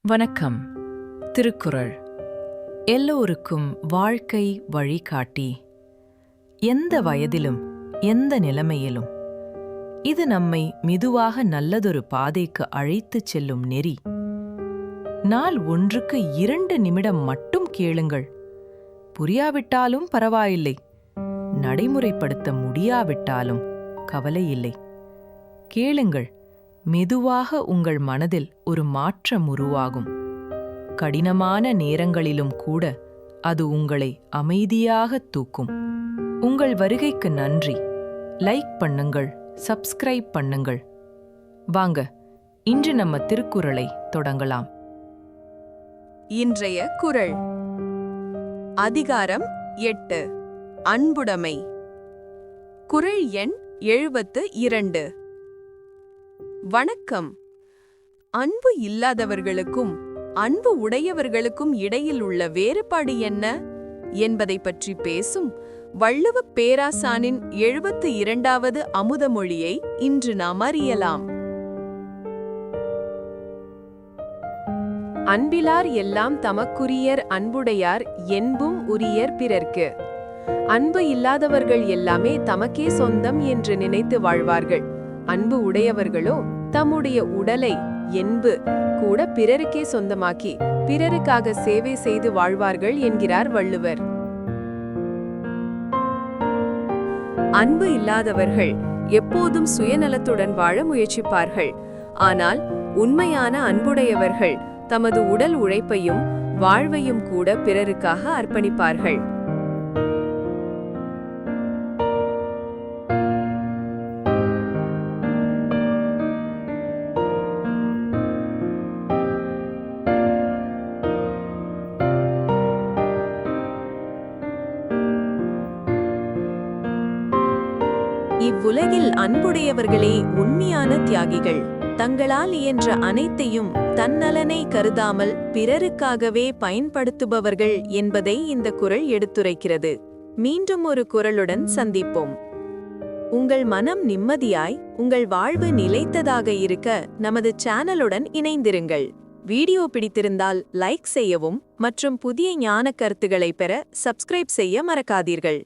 வணக்கம். திருக்குறள் எல்லோருக்கும் வாழ்க்கை வழிகாட்டி. எந்த வயதிலும் எந்த நிலைமையிலும் இது நம்மை மெதுவாக நல்லதொரு பாதைக்கு அழைத்துச் செல்லும் நெறி. நாள் ஒன்றுக்கு 2 நிமிடம் மட்டும் கேளுங்கள். புரியாவிட்டாலும் பரவாயில்லை, நடைமுறைப்படுத்த முடியாவிட்டாலும் கவலையில்லை. கேளுங்கள், மெதுவாக உங்கள் மனதில் ஒரு மாற்றம் உருவாகும். கடினமான நேரங்களிலும் கூட அது உங்களை அமைதியாக தூக்கும். உங்கள் வருகைக்கு நன்றி. லைக் பண்ணுங்கள், சப்ஸ்கிரைப் பண்ணுங்கள். வாங்க, இன்று நம்ம திருக்குறளை தொடங்கலாம். இன்றைய குறள் அதிகாரம் 8 அன்புடைமை. குறள் எண் 72. வணக்கம். அன்பு இல்லாதவர்களுக்கும் அன்பு உடையவர்களுக்கும் இடையில் உள்ள வேறுபாடு என்ன என்பதை பற்றி பேசும் வள்ளுவப் பேராசானின் 72வது அமுதமொழியை இன்று நாம் அறியலாம். அன்பிலார் எல்லாம் தமக்குரியர் அன்புடையார் என்பும் உரியர் பிறர்க்கு. அன்பு இல்லாதவர்கள் எல்லாமே தமக்கே சொந்தம் என்று நினைத்து வாழ்வார்கள். அன்பு உடையவர்களோ தம்முடைய உடலை என்பு கூட பிறருக்கே சொந்தமாக்கி பிறருக்காக சேவை செய்து வாழ்வார்கள் என்கிறார் வள்ளுவர். அன்பு இல்லாதவர்கள் எப்போதும் சுயநலத்துடன் வாழ முயற்சிப்பார்கள். ஆனால் உண்மையான அன்புடையவர்கள் தமது உடல் உழைப்பையும் வாழ்வையும் கூட பிறருக்காக அர்ப்பணிப்பார்கள். இவ்வுலகில் அன்புடையவர்களே உண்மையான தியாகிகள். தங்களால் இயன்ற அனைத்தையும் தன்னலனை கருதாமல் பிறருக்காகவே பயன்படுத்துபவர்கள் என்பதை இந்த குறள் எடுத்துரைக்கிறது. மீண்டும் ஒரு குறளுடன் சந்திப்போம். உங்கள் மனம் நிம்மதியாய், உங்கள் வாழ்வு நிலைத்ததாக இருக்க நமது சேனலுடன் இணைந்திருங்கள். வீடியோ பிடித்திருந்தால் லைக் செய்யவும் மற்றும் புதிய ஞான கருத்துக்களை பெற சப்ஸ்கிரைப் செய்ய மறக்காதீர்கள்.